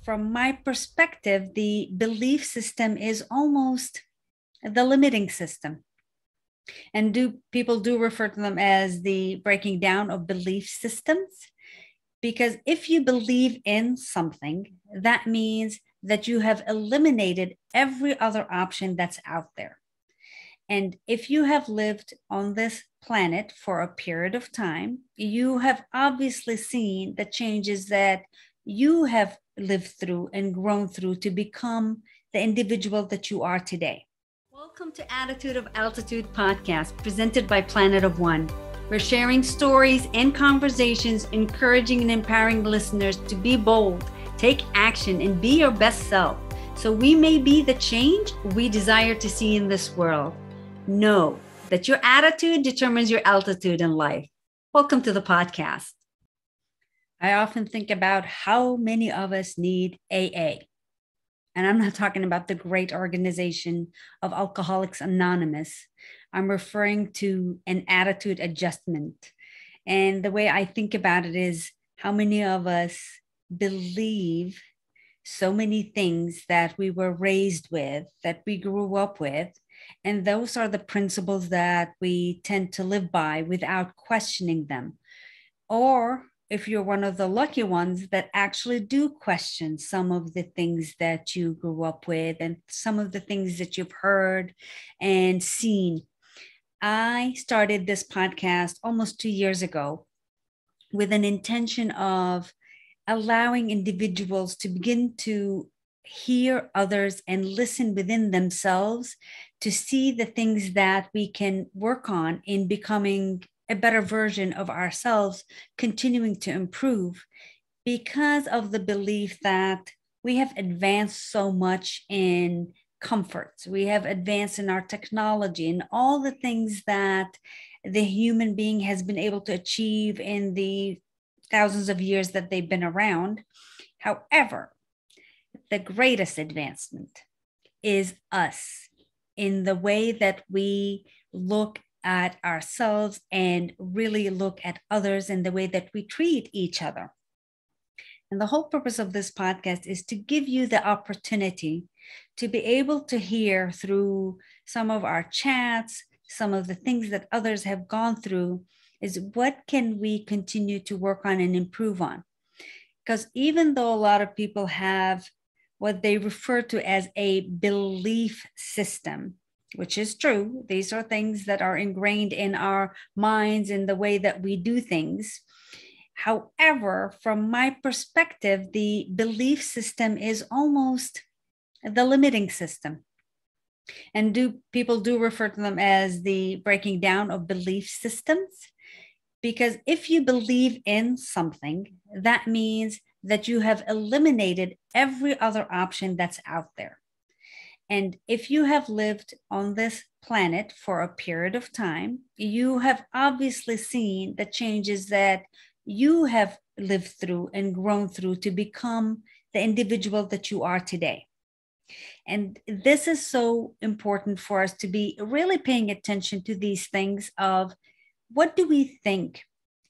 From my perspective, the belief system is almost the limiting system. And do people do refer to them as the breaking down of belief systems? Because if you believe in something, that means that you have eliminated every other option that's out there. And if you have lived on this planet for a period of time, you have obviously seen the changes that you have lived through and grown through to become the individual that you are today. Welcome to Attitude of Altitude podcast, presented by Planet of One. We're sharing stories and conversations, encouraging and empowering listeners to be bold, take action, and be your best self, so we may be the change we desire to see in this world. Know that your attitude determines your altitude in life. Welcome to the podcast. I often think about how many of us need AA. And I'm not talking about the great organization of Alcoholics Anonymous. I'm referring to an attitude adjustment. And the way I think about it is how many of us believe so many things that we were raised with, that we grew up with. And those are the principles that we tend to live by without questioning them. Or if you're one of the lucky ones that actually do question some of the things that you grew up with and some of the things that you've heard and seen. I started this podcast almost 2 years ago with an intention of allowing individuals to begin to hear others and listen within themselves to see the things that we can work on in becoming a better version of ourselves, continuing to improve, because of the belief that we have advanced so much in comforts. We have advanced in our technology and all the things that the human being has been able to achieve in the thousands of years that they've been around. However, the greatest advancement is us in the way that we look at ourselves and really look at others in the way that we treat each other. And the whole purpose of this podcast is to give you the opportunity to be able to hear through some of our chats, some of the things that others have gone through, is what can we continue to work on and improve on? Because even though a lot of people have what they refer to as a belief system, which is true, these are things that are ingrained in our minds in the way that we do things. However, from my perspective, the belief system is almost the limiting system. And do people do refer to them as the breaking down of belief systems? Because if you believe in something, that means that you have eliminated every other option that's out there. And if you have lived on this planet for a period of time, you have obviously seen the changes that you have lived through and grown through to become the individual that you are today. And this is so important for us to be really paying attention to these things of what do we think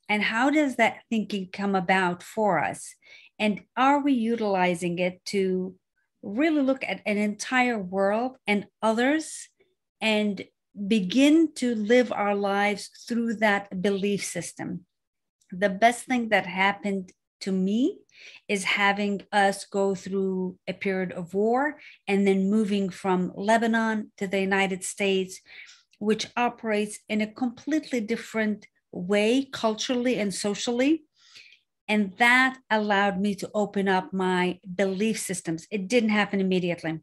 and how does that thinking come about for us? And are we utilizing it to really look at an entire world and others and begin to live our lives through that belief system? The best thing that happened to me is having us go through a period of war and then moving from Lebanon to the United States, which operates in a completely different way culturally and socially. And that allowed me to open up my belief systems. It didn't happen immediately.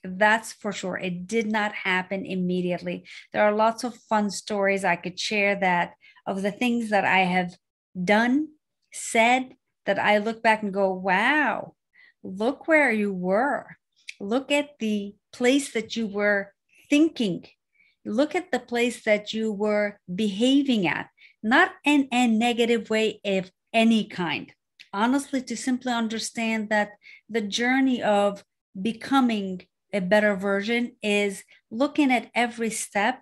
That's for sure. It did not happen immediately. There are lots of fun stories I could share that of the things that I have done, said, that I look back and go, wow, look where you were. Look at the place that you were thinking. Look at the place that you were behaving at, not in a negative way of any kind. Honestly, to simply understand that the journey of becoming a better version is looking at every step.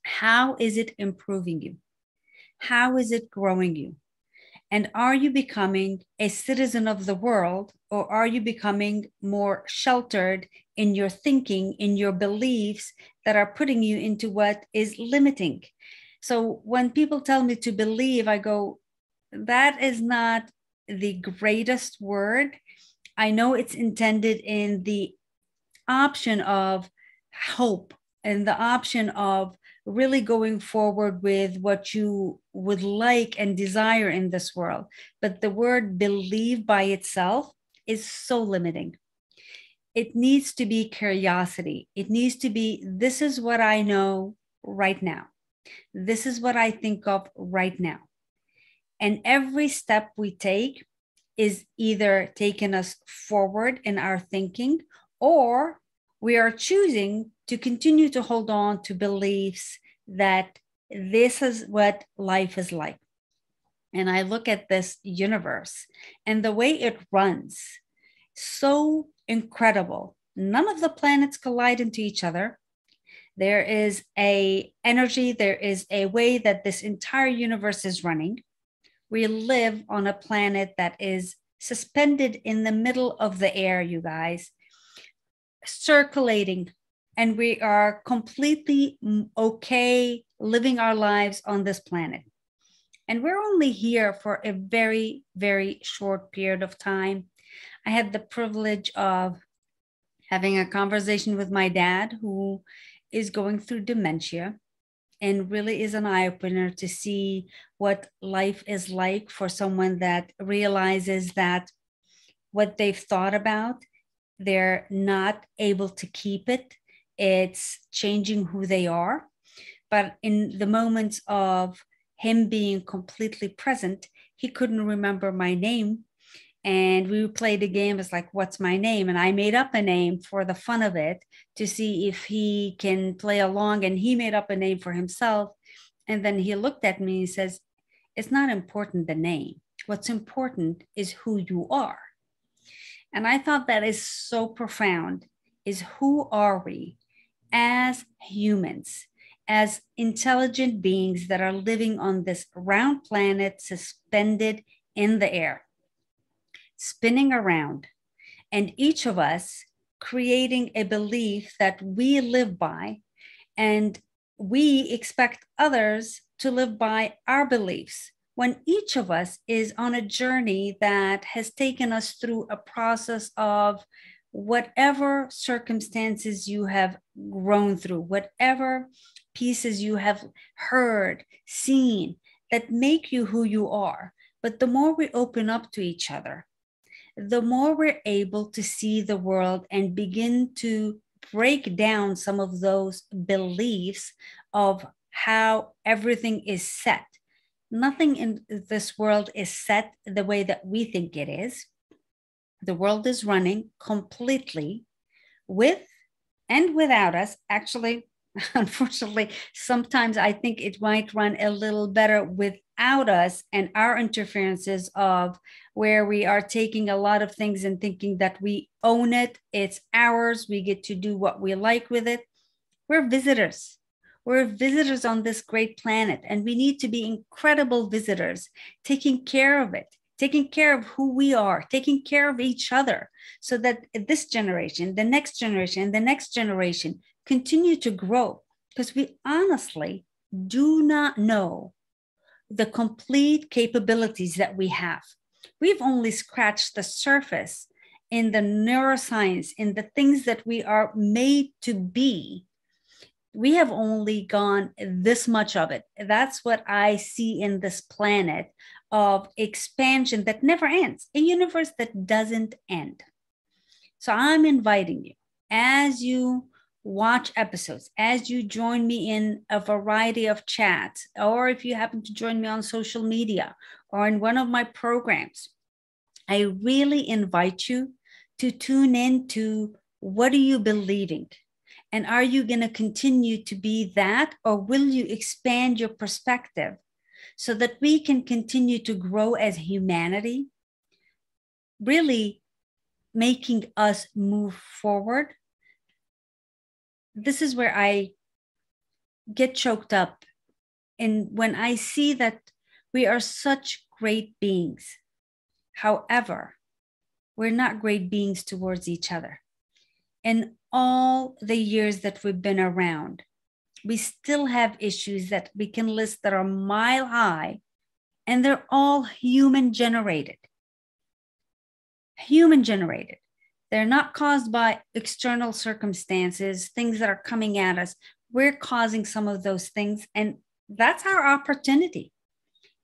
How is it improving you? How is it growing you? And are you becoming a citizen of the world, or are you becoming more sheltered in your thinking, in your beliefs that are putting you into what is limiting? So when people tell me to believe, I go, that is not the greatest word. I know it's intended in the option of hope and the option of really going forward with what you would like and desire in this world. But the word believe by itself is so limiting. It needs to be curiosity. It needs to be, this is what I know right now. This is what I think of right now. And every step we take is either taking us forward in our thinking, or we are choosing to continue to hold on to beliefs that this is what life is like. And I look at this universe and the way it runs, so incredible. None of the planets collide into each other. There is a energy, there is a way that this entire universe is running. We live on a planet that is suspended in the middle of the air, you guys, circulating, and we are completely okay living our lives on this planet. And we're only here for a very, very short period of time. I had the privilege of having a conversation with my dad, who is going through dementia, and really is an eye-opener to see what life is like for someone that realizes that what they've thought about, they're not able to keep it. It's changing who they are. But in the moments of him being completely present, he couldn't remember my name. And we played a game. It's like, what's my name? And I made up a name for the fun of it to see if he can play along. And he made up a name for himself. And then he looked at me and says, it's not important the name. What's important is who you are. And I thought that is so profound, is who are we as humans, as intelligent beings that are living on this round planet suspended in the air, spinning around, and each of us creating a belief that we live by, and we expect others to live by our beliefs, when each of us is on a journey that has taken us through a process of whatever circumstances you have grown through, whatever pieces you have heard, seen, that make you who you are. But the more we open up to each other, the more we're able to see the world and begin to break down some of those beliefs of how everything is set. Nothing in this world is set the way that we think it is. The world is running completely with and without us. Actually, unfortunately, sometimes I think it might run a little better without us and our interferences of where we are taking a lot of things and thinking that we own it, it's ours, we get to do what we like with it. We're visitors. We're visitors on this great planet, and we need to be incredible visitors, taking care of it, taking care of who we are, taking care of each other, so that this generation, the next generation, and the next generation continue to grow, because we honestly do not know the complete capabilities that we have. We've only scratched the surface in the neuroscience, in the things that we are made to be. We have only gone this much of it. That's what I see in this planet of expansion that never ends, a universe that doesn't end. So I'm inviting you, as you watch episodes, as you join me in a variety of chats, or if you happen to join me on social media or in one of my programs, I really invite you to tune in to, what are you believing? And are you going to continue to be that, or will you expand your perspective so that we can continue to grow as humanity, really making us move forward? This is where I get choked up. And when I see that we are such great beings. However, we're not great beings towards each other. In all the years that we've been around, we still have issues that we can list that are mile high, and they're all human generated. Human generated. They're not caused by external circumstances, things that are coming at us. We're causing some of those things, and that's our opportunity.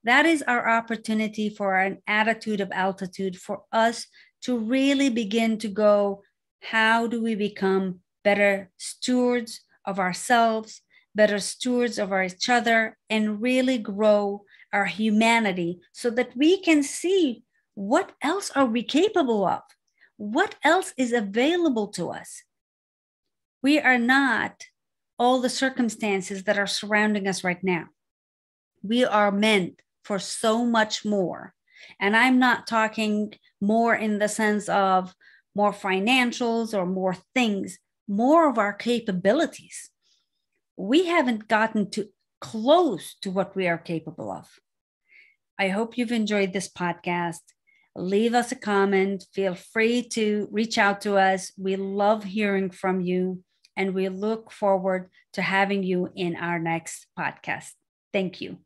That is our opportunity for an attitude of altitude, for us to really begin to go, how do we become better stewards of ourselves, better stewards of each other, and really grow our humanity so that we can see what else are we capable of? What else is available to us? We are not all the circumstances that are surrounding us right now. We are meant for so much more. And I'm not talking more in the sense of more financials or more things, more of our capabilities. We haven't gotten to close to what we are capable of. I hope you've enjoyed this podcast. Leave us a comment. Feel free to reach out to us. We love hearing from you, and we look forward to having you in our next podcast. Thank you.